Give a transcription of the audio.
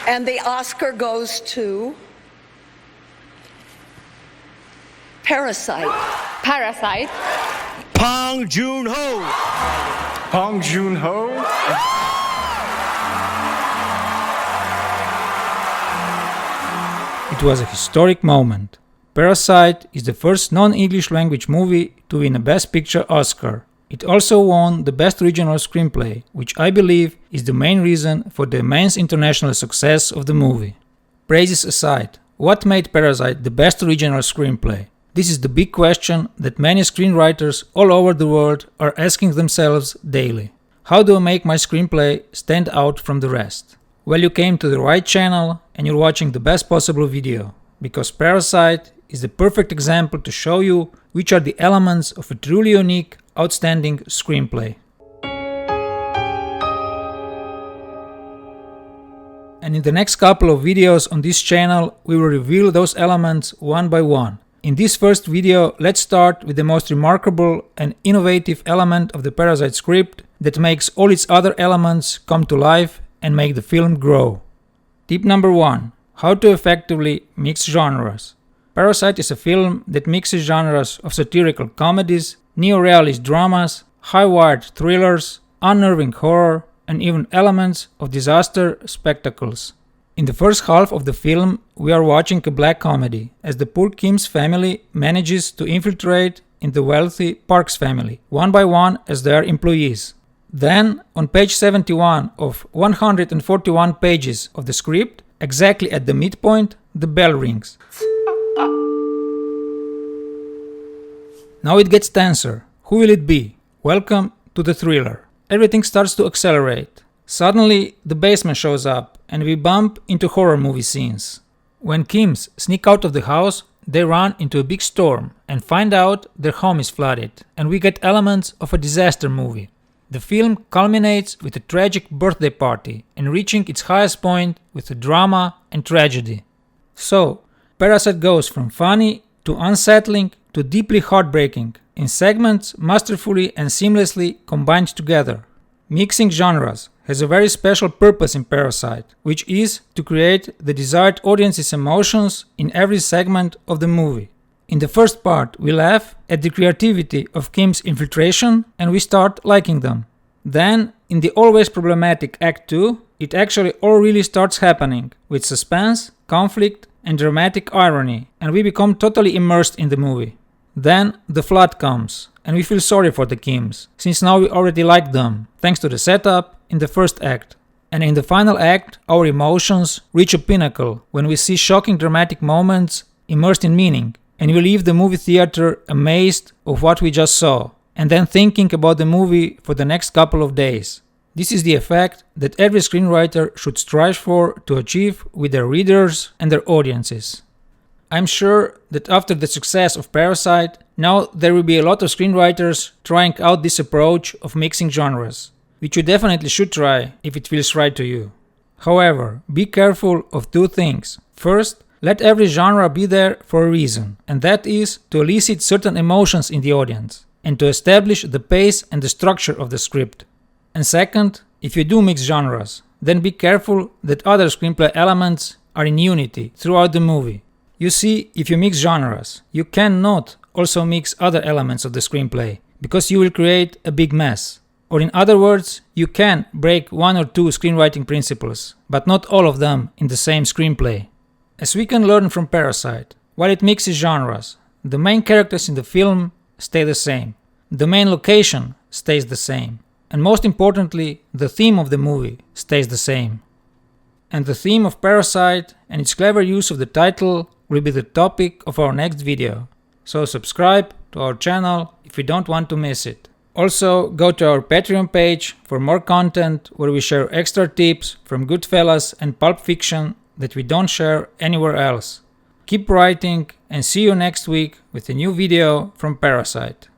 And the Oscar goes to Parasite. Parasite. Bong Joon-ho. Bong Joon-ho? It was a historic moment. Parasite is the first non-English language movie to win a Best Picture Oscar. It also won the Best Original Screenplay, which I believe is the main reason for the immense international success of the movie. Praises aside, what made Parasite the best original screenplay? This is the big question that many screenwriters all over the world are asking themselves daily. How do I make my screenplay stand out from the rest? Well, you came to the right channel and you're watching the best possible video, because Parasite is the perfect example to show you which are the elements of a truly unique, outstanding screenplay. And in the next couple of videos on this channel, we will reveal those elements one by one. In this first video, let's start with the most remarkable and innovative element of the Parasite script that makes all its other elements come to life and make the film grow. Tip number 1. How to effectively mix genres. Parasite is a film that mixes genres of satirical comedies, neo-realist dramas, high-wired thrillers, unnerving horror, and even elements of disaster spectacles. In the first half of the film, we are watching a black comedy, as the poor Kim's family manages to infiltrate in the wealthy Park's family, one by one as their employees. Then, on page 71 of 141 pages of the script, exactly at the midpoint, the bell rings. Now it gets tenser. Who will it be? Welcome to the thriller. Everything starts to accelerate. Suddenly, the basement shows up and we bump into horror movie scenes. When Kims sneak out of the house, they run into a big storm and find out their home is flooded, and we get elements of a disaster movie. The film culminates with a tragic birthday party and reaching its highest point with a drama and tragedy. So, Parasite goes from funny to unsettling to deeply heartbreaking in segments masterfully and seamlessly combined together. Mixing genres has a very special purpose in Parasite, which is to create the desired audience's emotions in every segment of the movie. In the first part, we laugh at the creativity of Kim's infiltration and we start liking them. Then, in the always problematic Act 2, it actually all really starts happening, with suspense, conflict, and dramatic irony, and we become totally immersed in the movie. Then, the flood comes, and we feel sorry for the Kims, since now we already like them, thanks to the setup in the first act. And in the final act, our emotions reach a pinnacle when we see shocking dramatic moments immersed in meaning, and we leave the movie theater amazed of what we just saw, and then thinking about the movie for the next couple of days. This is the effect that every screenwriter should strive for to achieve with their readers and their audiences. I'm sure that after the success of Parasite, now there will be a lot of screenwriters trying out this approach of mixing genres, which you definitely should try if it feels right to you. However, be careful of two things. First, let every genre be there for a reason, and that is to elicit certain emotions in the audience, and to establish the pace and the structure of the script. And second, if you do mix genres, then be careful that other screenplay elements are in unity throughout the movie. You see, if you mix genres, you cannot also mix other elements of the screenplay, because you will create a big mess. Or in other words, you can break one or two screenwriting principles, but not all of them in the same screenplay. As we can learn from Parasite, while it mixes genres, the main characters in the film stay the same. The main location stays the same. And most importantly, the theme of the movie stays the same. And the theme of Parasite and its clever use of the title will be the topic of our next video. So subscribe to our channel if you don't want to miss it. Also, go to our Patreon page for more content where we share extra tips from Goodfellas and Pulp Fiction that we don't share anywhere else. Keep writing and see you next week with a new video from Parasite.